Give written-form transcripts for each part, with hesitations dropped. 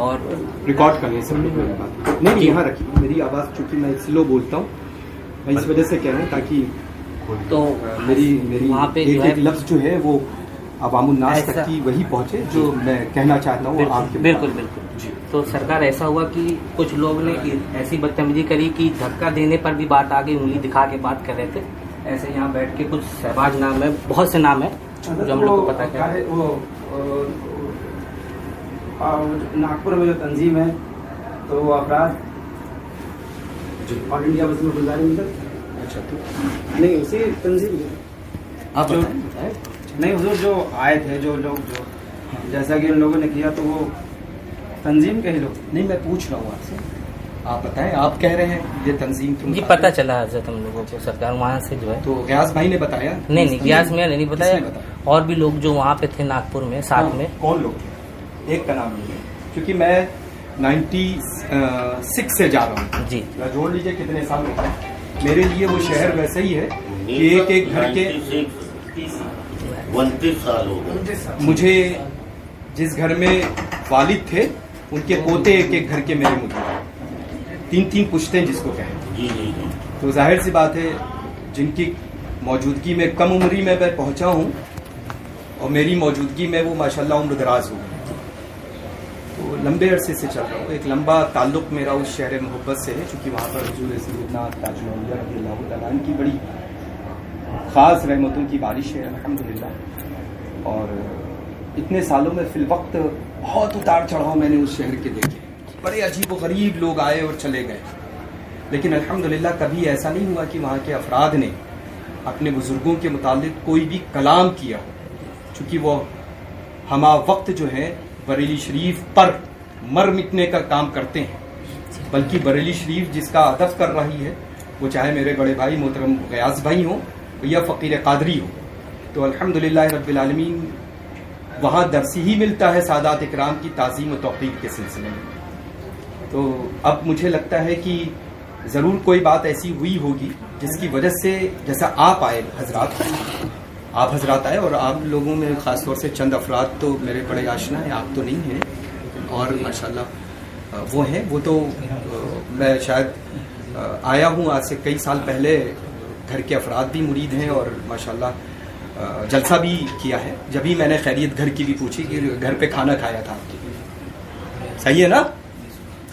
اور ریکارڈ کرنے سے بات نہیں یہاں رکھی میری آواز چونکہ میں سلو بولتا ہوں میں اس وجہ سے کہہ رہا ہوں تاکہ تو میری وہاں پہ ایک لفظ جو ہے وہ عوام الناس تک کی وہی پہنچے جو میں کہنا چاہتا ہوں آپ کے بالکل جی. تو سرکار ایسا ہوا کہ کچھ لوگ نے ایسی بدتمیزی کری کہ دھکا دینے پر بھی بات آ گئی, انگلی دکھا کے بات کر رہے تھے. ایسے یہاں بیٹھ کے کچھ شہباز نام ہے, بہت سے نام ہے جو ہم لوگ کو پتا کیا ہے. وہ ناگپور میں جو تنظیم ہے تو وہ افراد آل انڈیا مسلم گلزار اچھا نہیں اسی تنظیم آپ نہیں حضور جو آئے تھے جو لوگ جو جیسا کہ ان لوگوں نے کیا تو وہ تنظیم کے ہی لوگ. نہیں میں پوچھ رہا ہوں آپ سے, آپ بتائیں. آپ کہہ رہے ہیں یہ تنظیم تم جی پتہ چلا حضرت ہم لوگوں کو سرکار وہاں سے جو ہے. تو غیاث بھائی نے بتایا؟ نہیں غیاث میں نے نہیں بتایا, اور بھی لوگ جو وہاں پہ تھے ناگپور میں ساتھ میں. کون لوگ تھے؟ ایک کا نام نہیں ہے کیونکہ میں 96 سے جا رہا ہوں جی. جوڑ لیجیے کتنے سال ہو گئے. میرے لیے وہ شہر ویسے ہی ہے کہ ایک ایک گھر کے 29 سال ہو گئے. مجھے جس گھر میں والد تھے ان کے پوتے ایک ایک گھر کے میرے مجھے 3 پشتیں جس کو کہیں. جی جی جی. تو ظاہر سی بات ہے جن کی موجودگی میں کم عمری میں پہنچا ہوں اور میری موجودگی میں وہ ماشاءاللہ عمر دراز ہو گئے. تو لمبے عرصے سے چل رہا ہوں. ایک لمبا تعلق میرا اس شہر محبت سے ہے چونکہ وہاں پر حضور سیدنا تاج الاولیاء رضی اللہ تعالیٰ عنہ کی بڑی خاص رحمتوں کی بارش ہے الحمدللہ. اور اتنے سالوں میں فی الوقت بہت اتار چڑھاؤ میں نے اس شہر کے دیکھے. بڑے عجیب و غریب لوگ آئے اور چلے گئے, لیکن الحمدللہ کبھی ایسا نہیں ہوا کہ وہاں کے افراد نے اپنے بزرگوں کے متعلق کوئی بھی کلام کیا ہو. چونکہ وہ ہما وقت جو ہے بریلی شریف پر مر مٹنے کا کام کرتے ہیں, بلکہ بریلی شریف جس کا ادب کر رہی ہے وہ چاہے میرے بڑے بھائی محترم غیاث بھائی ہوں یا فقیر قادری ہو. تو الحمدللہ رب العالمین وہاں درس ہی ملتا ہے سادات اکرام کی تعظیم و توقیر کے سلسلے میں. تو اب مجھے لگتا ہے کہ ضرور کوئی بات ایسی ہوئی ہوگی جس کی وجہ سے جیسا آپ آئے آپ حضرات آئے, اور آپ لوگوں میں خاص طور سے چند افراد تو میرے بڑے آشنا ہیں, آپ تو نہیں ہیں اور ماشاءاللہ وہ ہیں. وہ تو میں شاید آیا ہوں آج سے کئی سال پہلے, گھر کے افراد بھی مرید ہیں اور ماشاءاللہ جلسہ بھی کیا ہے. جبھی میں نے خیریت گھر کی بھی پوچھی کہ گھر پہ کھانا کھایا تھا آپ کی, صحیح ہے نا؟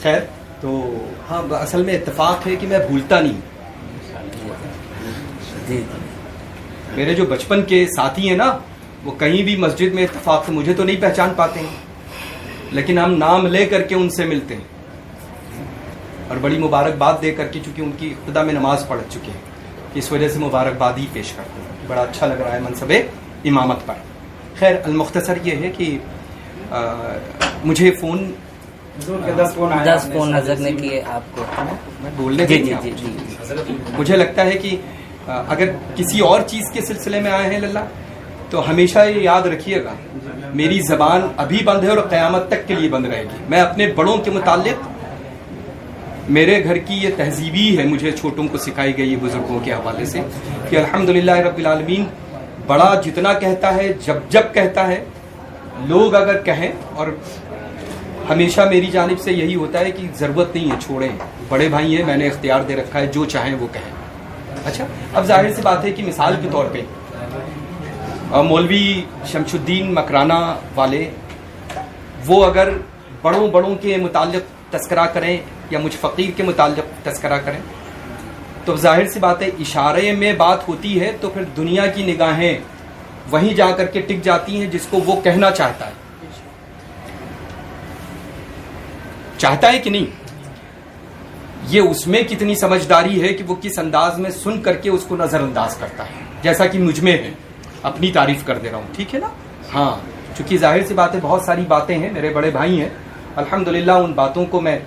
خیر تو ہاں اصل میں اتفاق ہے کہ میں بھولتا نہیں. میرے جو بچپن کے ساتھی ہیں نا وہ کہیں بھی مسجد میں اتفاق سے مجھے تو نہیں پہچان پاتے ہیں, لیکن ہم نام لے کر کے ان سے ملتے ہیں اور بڑی مبارکباد دے کر کے, چونکہ ان کی ابتدا میں نماز پڑھ چکے ہیں, اس وجہ سے مبارکباد ہی پیش کرتے ہیں. بڑا اچھا لگ رہا ہے منصب امامت پر. خیر المختصر یہ ہے کہ مجھے فون 10 فون حضرت نے کیے آپ کو بولنے جی. مجھے لگتا ہے کہ اگر کسی اور چیز کے سلسلے میں آئے ہیں للہ تو ہمیشہ یہ یاد رکھیے گا میری زبان ابھی بند ہے اور قیامت تک کے لیے بند رہے گی. میں اپنے بڑوں کے متعلق, میرے گھر کی یہ تہذیبی ہے مجھے چھوٹوں کو سکھائی گئی بزرگوں کے حوالے سے کہ الحمدللہ رب العالمین بڑا جتنا کہتا ہے جب کہتا ہے لوگ اگر کہیں, اور ہمیشہ میری جانب سے یہی ہوتا ہے کہ ضرورت نہیں ہے چھوڑیں, بڑے بھائی ہیں, میں نے اختیار دے رکھا ہے, جو چاہیں وہ کہیں. اچھا اب ظاہر سی بات ہے کہ مثال کے طور پہ مولوی شمس الدین مکرانہ والے وہ اگر بڑوں کے متعلق تذکرہ کریں یا مجھ فقیر کے متعلق تذکرہ کریں تو ظاہر سی بات ہے اشارے میں بات ہوتی ہے تو پھر دنیا کی نگاہیں وہیں جا کر کے ٹک جاتی ہیں جس کو وہ کہنا چاہتا ہے کہ نہیں. یہ اس میں کتنی سمجھداری ہے کہ وہ کس انداز میں سن کر کے اس کو نظر انداز کرتا ہے, جیسا کہ مجھ میں ہے. اپنی تعریف کر دے رہا ہوں, ٹھیک ہے نا؟ ہاں چونکہ ظاہر سی بات ہے بہت ساری باتیں ہیں, میرے بڑے بھائی ہیں, الحمدللہ ان باتوں کو میں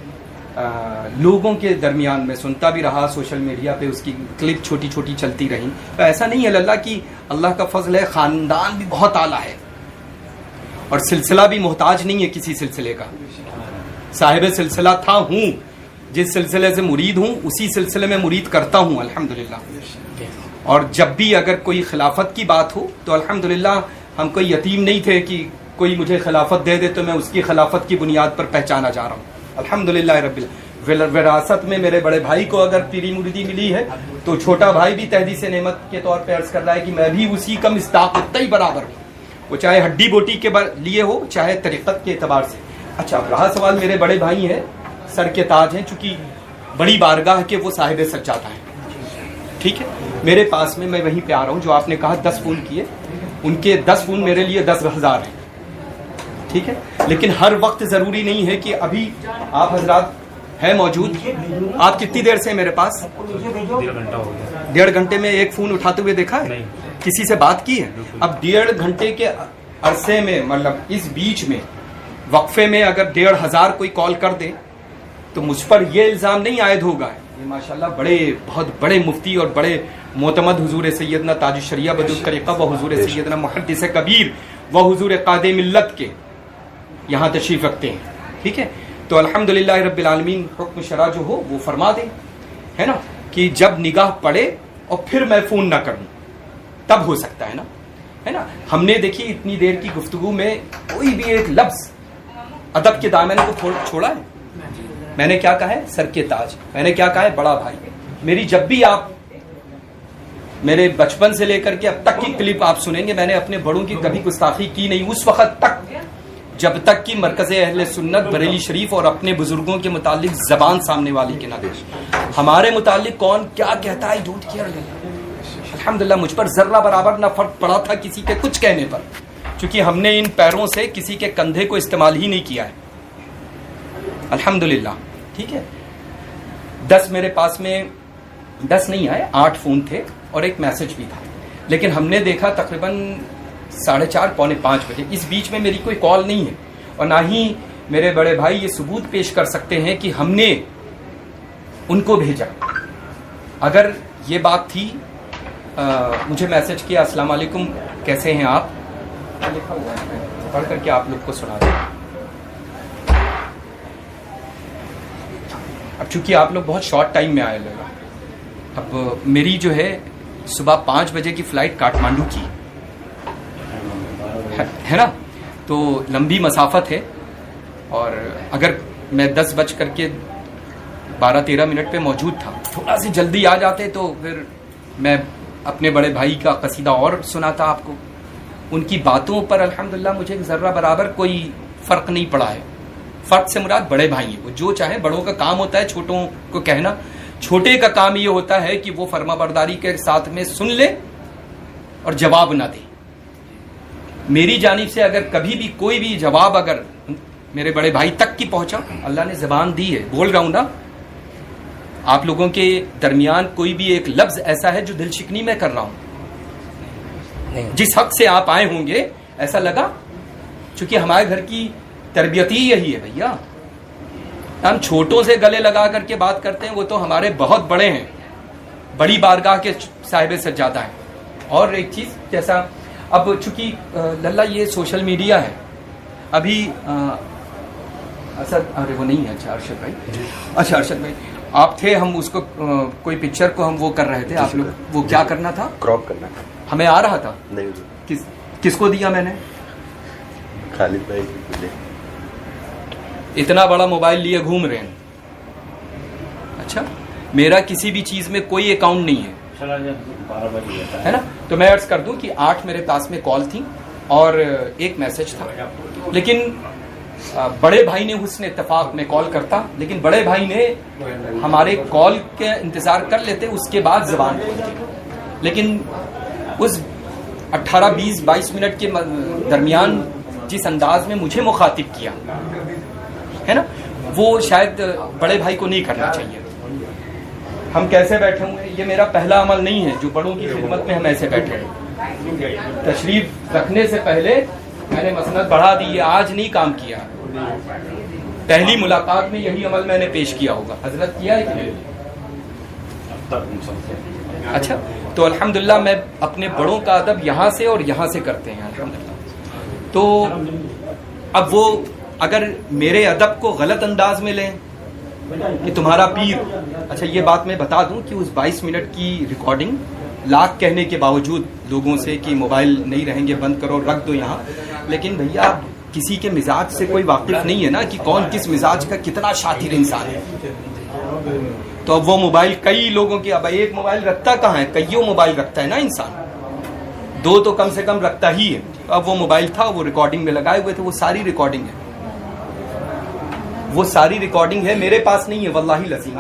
لوگوں کے درمیان میں سنتا بھی رہا, سوشل میڈیا پہ اس کی کلپ چھوٹی چھوٹی چلتی رہی. تو ایسا نہیں ہے اللہ کی, اللہ کا فضل ہے, خاندان بھی بہت اعلیٰ ہے اور سلسلہ بھی محتاج نہیں ہے کسی سلسلے کا. صاحب سلسلہ تھا, ہوں, جس سلسلے سے مرید ہوں اسی سلسلے میں مرید کرتا ہوں الحمدللہ. اور جب بھی اگر کوئی خلافت کی بات ہو تو الحمدللہ ہم کوئی یتیم نہیں تھے کہ کوئی مجھے خلافت دے دے تو میں اس کی خلافت کی بنیاد پر پہچانا جا رہا ہوں. الحمدللہ رب العالمین. وراثت میں میرے بڑے بھائی کو اگر پیری مریدی ملی ہے تو چھوٹا بھائی بھی تحدیث نعمت کے طور پہ عرض کر رہا ہے کہ میں بھی اسی کا مصداق اتنا ہی برابر ہوں, وہ چاہے ہڈی بوٹی کے لیے ہو چاہے طریقت کے اعتبار سے. اچھا اب رہا سوال, میرے بڑے بھائی ہیں, سر کے تاج ہیں, چونکہ بڑی بارگاہ کے وہ صاحب سجادہ ہیں. ٹھیک ہے, میرے پاس میں وہیں پہ آ رہا ہوں. جو آپ نے کہا 10 فون کیے, ان کے 10 فون میرے لیے 10,000 ہیں. ٹھیک ہے, لیکن ہر وقت ضروری نہیں ہے کہ ابھی آپ حضرات ہے موجود. آپ کتنی دیر سے میرے پاس؟ 1.5 گھنٹے میں ایک فون اٹھاتے ہوئے دیکھا ہے؟ کسی سے بات کی ہے؟ اب 1.5 گھنٹے کے عرصے میں, مطلب اس بیچ میں وقفے میں اگر 1,500 کوئی کال کر دے تو مجھ پر یہ الزام نہیں عائد ہوگا. یہ ماشاءاللہ بہت بڑے مفتی اور بڑے معتمد حضور سیدنا تاج الشریعہ بدر الطریقہ و حضور سیدنا محدث کبیر و حضور قائد ملت کے یہاں تشریف رکھتے ہیں. ٹھیک ہے, تو الحمدللہ رب العالمین حکم شرع جو ہو وہ فرما دیں, ہے نا, کہ جب نگاہ پڑے اور پھر میں فون نہ کروں تب ہو سکتا ہے نا, ہے نا. ہم نے دیکھی اتنی دیر کی گفتگو میں کوئی بھی ایک لفظ ادب کے دامن کو چھوڑا ہے؟ میں نے کیا کہا ہے؟ سر کے تاج. میں نے کیا کہا ہے؟ بڑا بھائی. میری جب بھی آپ میرے بچپن سے لے کر کے اب تک کی کلپ آپ سنیں گے, میں نے اپنے بڑوں کی کبھی گستاخی کی نہیں اس وقت تک جب تک کہ مرکز اہل سنت بریلی شریف اور اپنے بزرگوں کے متعلق زبان سامنے والی کے نہ دے. ہمارے متعلق کون کیا کہتا ہے, ڈونٹ کیئر. الحمدللہ مجھ پر ذرہ برابر نہ فرق پڑا تھا کسی کے کچھ کہنے پر, چونکہ ہم نے ان پیروں سے کسی کے کندھے کو استعمال ہی نہیں کیا ہے. الحمدللہ. ٹھیک ہے, 10 میرے پاس میں 10 نہیں آئے, 8 فون تھے اور ایک میسج بھی تھا, لیکن ہم نے دیکھا تقریباً 4:30 پونے 5 بجے. اس بیچ میں میری کوئی کال نہیں ہے اور نہ ہی میرے بڑے بھائی یہ ثبوت پیش کر سکتے ہیں کہ ہم نے ان کو بھیجا. اگر یہ بات تھی, مجھے میسج کیا السلام علیکم کیسے ہیں آپ, لکھا ہوا ہے, پڑھ کر کے آپ لوگ کو سنا دیں. اب چونکہ آپ لوگ بہت شارٹ ٹائم میں آئے لگا, اب میری جو ہے صبح 5 بجے کی فلائٹ کاٹمانڈو کی ہے نا, تو لمبی مسافت ہے, اور اگر میں 10:12-13 پہ موجود تھا, تھوڑا سی جلدی آ جاتے تو پھر میں اپنے بڑے بھائی کا قصیدہ اور سناتا آپ کو. ان کی باتوں پر الحمدللہ مجھے ذرہ برابر کوئی فرق نہیں پڑا ہے. فرق سے مراد بڑے بھائی ہیں, وہ جو چاہیں. بڑوں کا کام ہوتا ہے چھوٹوں کو کہنا, چھوٹے کا کام یہ ہوتا ہے کہ وہ فرما برداری کے ساتھ میں سن لے اور جواب نہ دے. میری جانب سے اگر کبھی بھی کوئی بھی جواب اگر میرے بڑے بھائی تک کی پہنچا, اللہ نے زبان دی ہے, بول رہا ہوں نا, آپ لوگوں کے درمیان کوئی بھی ایک لفظ ایسا ہے جو دل شکنی میں کر رہا ہوں. جس حق سے آپ آئے ہوں گے ایسا لگا, چونکہ ہمارے گھر کی تربیت ہی یہی ہے بھیا. ہم چھوٹوں سے گلے لگا کر کے بات کرتے ہیں, وہ تو ہمارے بہت بڑے ہیں, بڑی بارگاہ کے صاحب سجادہ ہیں. اور ایک چیز, جیسا اب چونکہ للہ یہ سوشل میڈیا ہے, ابھی اسد, ارے وہ نہیں ہے, اچھا ارشد بھائی, اچھا ارشد بھائی آپ تھے, ہم اس کو کوئی پکچر کو ہم وہ کر رہے تھے, آپ لوگ وہ کیا کرنا تھا, کراپ کرنا تھا, ہمیں آ رہا تھا. نہیں کس کو دیا میں نے؟ خالد بھائی کو. اتنا بڑا موبائل لیے گھوم رہے ہیں. اچھا, میرا کسی بھی چیز میں کوئی اکاؤنٹ نہیں ہے, ہے نا. تو میں عرض کر دوں کہ 8 میرے پاس میں کال تھی اور ایک میسج تھا, لیکن بڑے بھائی نے حسن اتفاق میں کال کرتا, لیکن بڑے بھائی نے ہمارے کال کے انتظار کر لیتے, اس کے بعد زبان کھولتے. لیکن اس 18-20-22 منٹ کے درمیان جس انداز میں مجھے مخاطب کیا ہے نا, وہ شاید بڑے بھائی کو نہیں کرنا چاہیے. ہم کیسے بیٹھے ہوئے, یہ میرا پہلا عمل نہیں ہے جو بڑوں کی خدمت میں ہم ایسے بیٹھے ہیں. تشریف رکھنے سے پہلے میں نے مسند بڑھا دی, یہ آج نہیں کام کیا, پہلی ملاقات میں یہی عمل میں نے پیش کیا ہوگا. حضرت کیا ہے کہ نہیں؟ اچھا, تو الحمدللہ میں اپنے بڑوں کا ادب یہاں سے اور یہاں سے کرتے ہیں الحمدللہ. تو اب وہ اگر میرے ادب کو غلط انداز میں لیں کہ تمہارا پیر, اچھا یہ بات میں بتا دوں کہ اس 22 منٹ کی ریکارڈنگ لاکھ کہنے کے باوجود لوگوں سے کہ موبائل نہیں رہیں گے، بند کرو، رکھ دو یہاں، لیکن بھیا کسی کے مزاج سے کوئی واقف نہیں ہے نا کہ کون کس مزاج کا کتنا شاطر انسان ہے. تو اب وہ موبائل کئی لوگوں کے، اب ایک موبائل رکھتا کہاں ہے، کئیوں موبائل رکھتا ہے نا انسان، 2 تو کم سے کم رکھتا ہی ہے. اب وہ موبائل تھا، وہ ریکارڈنگ میں لگائے ہوئے تھے، وہ ساری ریکارڈنگ ہے، وہ ساری ریکارڈنگ ہے، میرے پاس نہیں ہے واللہ العظیم.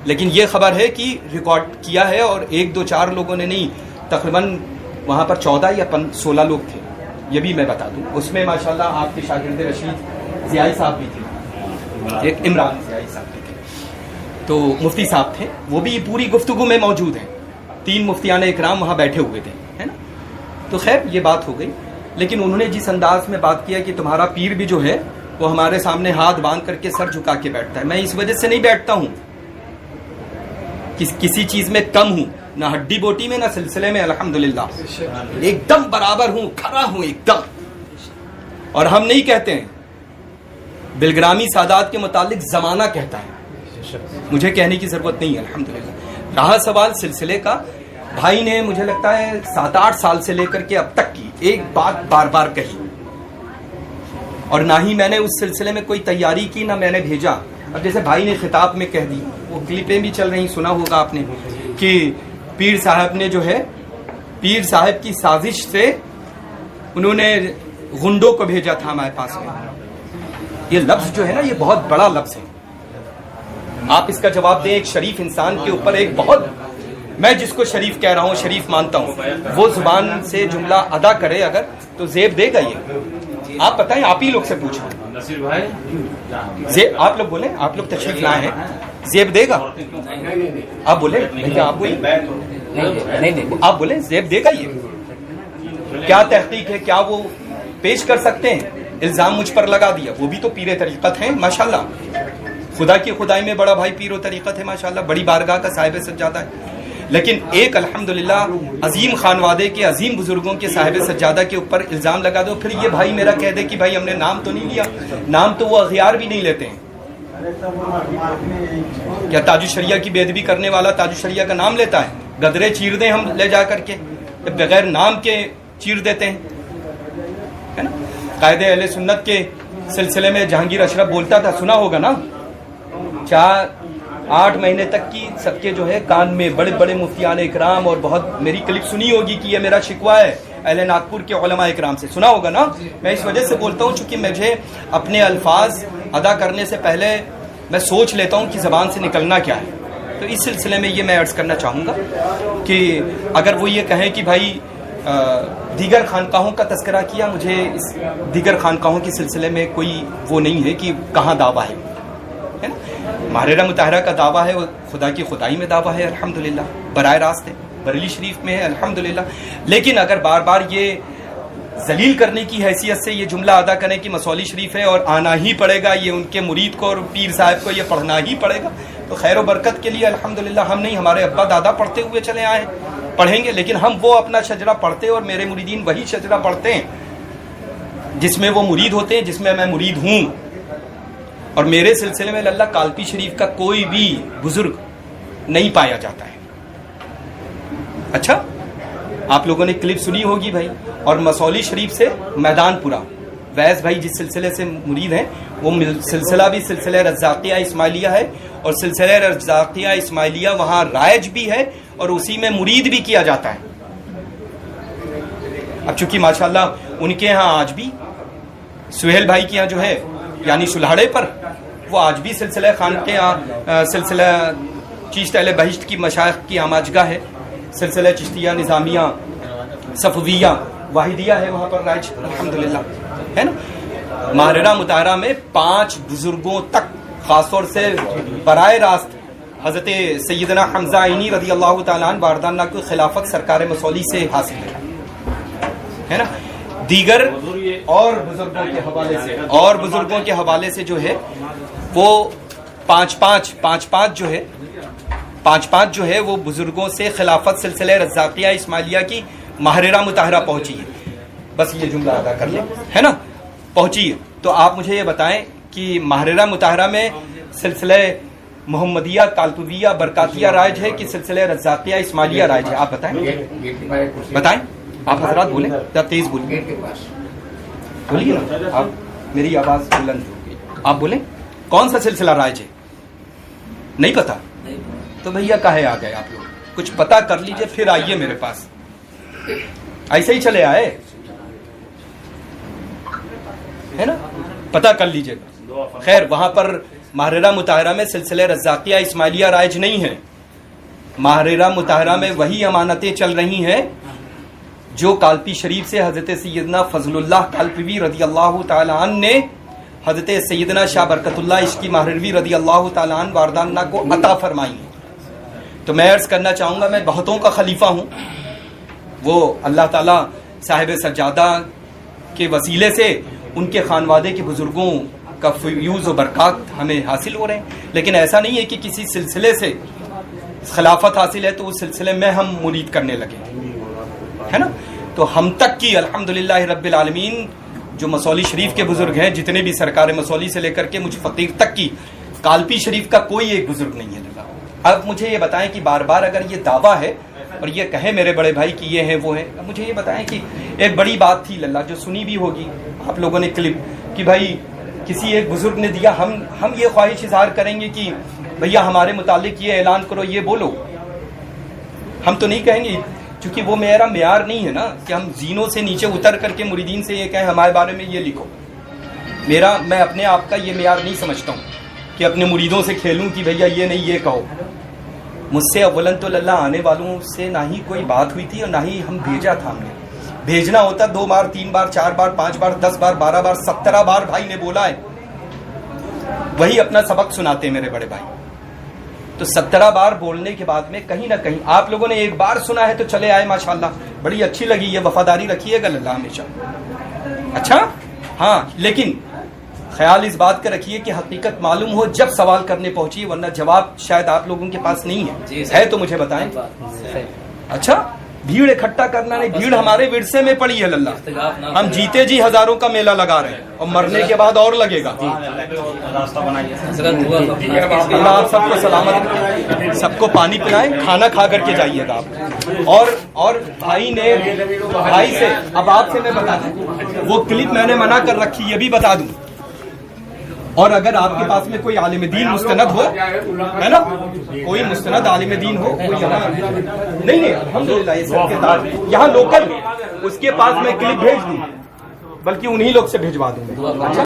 لیکن یہ خبر ہے کہ ریکارڈ کیا ہے، اور 1 2 4 لوگوں نے نہیں، تقریباً وہاں پر 14 یا 16 لوگ تھے، یہ بھی میں بتا دوں. اس میں ماشاءاللہ آپ کے شاگرد رشید ضیائی صاحب بھی تھے، ایک عمران ضیائی صاحب بھی تھے، تو مفتی صاحب تھے، وہ بھی پوری گفتگو میں موجود ہیں. 3 مفتیان اکرام وہاں بیٹھے ہوئے تھے، ہے نا. تو خیر یہ بات ہو گئی. لیکن انہوں نے جس انداز میں بات کیا کہ تمہارا پیر بھی جو ہے وہ ہمارے سامنے ہاتھ باندھ کر کے سر جھکا کے بیٹھتا ہے، میں اس وجہ سے نہیں بیٹھتا ہوں کسی چیز میں کم ہوں، نہ ہڈی بوٹی میں نہ سلسلے میں، الحمدللہ ایک دم برابر ہوں، کھڑا ہوں ایک دم. اور ہم نہیں کہتے ہیں، بلگرامی سادات کے متعلق زمانہ کہتا ہے، مجھے کہنے کی ضرورت نہیں ہے الحمدللہ. رہا سوال سلسلے کا، بھائی نے مجھے لگتا ہے 7-8 سال سے لے کر کے اب تک کی ایک بات بار بار کہی، اور نہ ہی میں نے اس سلسلے میں کوئی تیاری کی، نہ میں نے بھیجا. اب جیسے بھائی نے خطاب میں کہہ دی، وہ کلپیں بھی چل رہی، سنا ہوگا آپ نے کہ پیر صاحب نے جو ہے، پیر صاحب کی سازش سے انہوں نے غنڈوں کو بھیجا تھا ہمارے پاس میں. یہ لفظ جو ہے نا، یہ بہت بڑا لفظ ہے. آپ اس کا جواب دیں ایک شریف انسان کے اوپر. ایک بہت، میں جس کو شریف کہہ رہا ہوں، شریف مانتا ہوں، وہ زبان سے جملہ ادا کرے اگر تو زیب دے گا. یہ آپ بتائیں، آپ ہی لوگ سے پوچھیں، نصیر بھائی آپ لوگ بولیں، آپ لوگ تشریف لائے ہیں، زیب دے گا؟ آپ بولیں بھیا، آپ بولیں، نہیں آپ بولیں زیب دے گا؟ یہ کیا تحقیق ہے، کیا وہ پیش کر سکتے ہیں؟ الزام مجھ پر لگا دیا. وہ بھی تو پیر طریقت ہیں ماشاءاللہ، خدا کی خدائی میں بڑا بھائی پیر و طریقت ہے ماشاءاللہ، بڑی بارگاہ کا صاحب سجادہ ہے. لیکن ایک الحمدللہ عظیم خانوادے کے عظیم بزرگوں کے صاحب سجادہ کے اوپر الزام لگا دو، پھر یہ بھائی میرا کہہ دے کہ بھائی ہم نے نام تو نہیں لیا. نام تو وہ اغیار بھی نہیں لیتے ہیں. کیا تاج الشریعہ کی بے ادبی کرنے والا تاج الشریعہ کا نام لیتا ہے؟ گدرے چیر دیں ہم لے جا کر کے، بغیر نام کے چیر دیتے ہیں، ہے نا. قائد اہل سنت کے سلسلے میں جہانگیر اشرف بولتا تھا، سنا ہوگا نا، 4-8 مہینے تک کی سب کے جو ہے کان میں بڑے بڑے مفتیان اکرام، اور بہت میری کلپ سنی ہوگی کہ یہ میرا شکوہ ہے اہل ناگپور کے علماء اکرام سے، سنا ہوگا نا. میں اس وجہ سے بولتا ہوں چونکہ مجھے اپنے الفاظ ادا کرنے سے پہلے میں سوچ لیتا ہوں کہ زبان سے نکلنا کیا ہے. تو اس سلسلے میں یہ میں عرض کرنا چاہوں گا کہ اگر وہ یہ کہیں کہ بھائی دیگر خانقاہوں کا تذکرہ کیا، مجھے اس دیگر خانقاہوں کے سلسلے میں کوئی وہ نہیں ہے کہ کہاں دعویٰ ہے نا. ماہرہ مطہرہ کا دعویٰ ہے، وہ خدا کی خدائی میں دعویٰ ہے الحمدللہ، براہ راست ہے، بریلی شریف میں ہے الحمدللہ. لیکن اگر بار بار یہ ذلیل کرنے کی حیثیت سے یہ جملہ ادا کریں کہ مسولی شریف ہے اور آنا ہی پڑے گا، یہ ان کے مرید کو اور پیر صاحب کو یہ پڑھنا ہی پڑے گا، تو خیر و برکت کے لیے الحمدللہ ہم نہیں، ہمارے ابا دادا پڑھتے ہوئے چلے آئے ہیں، پڑھیں گے. لیکن ہم وہ اپنا شجرہ پڑھتے اور میرے مریدین وہی شجرہ پڑھتے ہیں جس میں وہ مرید ہوتے ہیں، جس میں میں مرید ہوں. اور میرے سلسلے میں اللہ کالپی شریف کا کوئی بھی بزرگ نہیں پایا جاتا ہے. اچھا، آپ لوگوں نے کلپ سنی ہوگی بھائی. اور مسولی شریف سے میدان پورا ویس بھائی جس سلسلے سے مرید ہیں، وہ سلسلہ بھی سلسلہ رزاقیہ اسماعیلیہ ہے، اور سلسلہ رزاقیہ اسماعیلیہ وہاں رائج بھی ہے اور اسی میں مرید بھی کیا جاتا ہے. اب چونکہ ماشاءاللہ ان کے ہاں آج بھی سہیل بھائی کے یہاں جو ہے یعنی سلہاڑے پر، وہ آج بھی سلسلہ خان کے یہاں سلسلہ چشت اہل بہشت کی مشائخ کی آماجگاہ ہے، سلسلہ چشتیہ نظامیہ صفویہ واحدیہ ہے وہاں پر رائج الحمدللہ، ہے نا. ماہرہ مطہرہ میں 5 بزرگوں تک خاص طور سے براہ راست حضرت سیدنا حمزہ عینی رضی اللہ تعالیٰ عنہ باردانہ کی خلافت سرکار مسولی سے حاصل ہے نا. دیگر اور بزرگوں کے حوالے سے جو ہے وہ 5 جو ہے وہ بزرگوں سے خلافت سلسلہ رزاقیہ اسماعیلیہ کی ماہرہ مطہرہ پہنچی ہے. بس یہ جملہ ادا کر لیں، ہے نا، پہنچی ہے. تو آپ مجھے یہ بتائیں کہ ماہرہ مطہرہ میں سلسلہ محمدیہ کالپویہ برکاتیہ رائج ہے کہ سلسلہ رزاقیہ اسماعیلیہ رائج ہے؟ آپ بتائیں بتائیں، آپ حضرات بولیں، ذرا تیز بولیں، بولیے نا، آپ میری آواز بلند ہوگی، آپ بولیں کون سا سلسلہ رائج ہے؟ نہیں پتا؟ تو بھیا کہے آ گئے آپ لوگ، کچھ پتا کر لیجئے پھر آئیے میرے پاس، ایسے ہی چلے آئے ہے نا، پتا کر لیجئے گا۔ خیر وہاں پر ماہرہ مطہرہ میں سلسلہ رزاقیہ اسماعیلیہ رائج نہیں ہے، ماہرہ مطہرہ میں وہی امانتیں چل رہی ہیں جو کالپی شریف سے حضرت سیدنا فضل اللہ کالپوی رضی اللہ تعالیٰ عنہ نے حضرت سیدنا شاہ برکت اللہ عشقی مہروی رضی اللہ تعالیٰ عنہ واردانہ کو عطا فرمائی ہیں۔ تو میں عرض کرنا چاہوں گا، میں بہتوں کا خلیفہ ہوں، وہ اللہ تعالیٰ صاحب سجادہ کے وسیلے سے ان کے خانوادے کے بزرگوں کا فیوز و برکات ہمیں حاصل ہو رہے ہیں، لیکن ایسا نہیں ہے کہ کسی سلسلے سے خلافت حاصل ہے تو اس سلسلے میں ہم مرید کرنے لگے، ہے نا۔ تو ہم تک کی الحمدللہ رب العالمین جو مسولی شریف کے بزرگ ہیں، جتنے بھی سرکار مسولی سے لے کر کے مجھ فقیر تک کی، کالپی شریف کا کوئی ایک بزرگ نہیں ہے۔ اب مجھے یہ بتائیں کہ بار بار اگر یہ دعویٰ ہے اور یہ کہے میرے بڑے بھائی کہ یہ ہے وہ ہے، مجھے یہ بتائیں کہ ایک بڑی بات تھی للہ جو سنی بھی ہوگی آپ لوگوں نے کلپ، کہ بھائی کسی ایک بزرگ نے دیا، ہم یہ خواہش اظہار کریں گے کہ بھیا ہمارے متعلق یہ اعلان کرو، یہ بولو، ہم تو نہیں کہیں گے، چونکہ وہ میرا معیار نہیں ہے نا کہ ہم زینوں سے نیچے اتر کر کے مریدین سے یہ کہیں ہمارے بارے میں یہ لکھو۔ میں اپنے آپ کا یہ معیار نہیں سمجھتا ہوں کہ اپنے مریدوں سے کھیلوں کہ بھیا یہ نہیں یہ کہو۔ مجھ سے اولن تو اللہ آنے والوں سے نہ ہی کوئی بات ہوئی تھی اور نہ ہی ہم بھیجا تھا، ہم نے بھیجنا ہوتا 2 بار 3 بار 4 بار 5 بار 10 بار 12 بار 17 بار بھائی نے بولا ہے، وہی اپنا سبق سناتے ہیں میرے بڑے بھائی۔ تو 17 بار بولنے کے بعد میں کہیں نہ کہیں آپ لوگوں نے ایک بار سنا ہے تو چلے آئے، ماشاءاللہ بڑی اچھی لگی، یہ وفاداری رکھیے گا اللہ ہمیشہ، اچھا ہاں، لیکن خیال اس بات کا رکھیے کہ حقیقت معلوم ہو جب سوال کرنے پہنچیے، ورنہ جواب شاید آپ لوگوں کے پاس نہیں ہے تو مجھے بتائیں۔ اچھا بھیڑ اکٹھا کرنا نہیں، بھیڑ ہمارے ورثے میں پڑی ہے اللہ، ہم جیتے جی ہزاروں کا میلہ لگا رہے ہیں اور مرنے کے بعد اور لگے گا۔ اللہ آپ سب کو سلامت رکھے، سب کو پانی پلائیں، کھانا کھا کر کے جائیے گا آپ۔ اور بھائی سے اب آپ سے میں بتا دوں، وہ کلپ میں نے منع کر رکھی، یہ بھی بتا دوں، اور اگر آپ کے پاس میں کوئی عالم دین مستند ہو، ہے نا، کوئی مستند عالم دین ہو، کوئی یہاں نہیں الحمدللہ یہ سب کے ساتھ یہاں لوکل، اس کے پاس میں کلپ بھیج دوں، بلکہ انہی لوگ سے بھیجوا دوں گا۔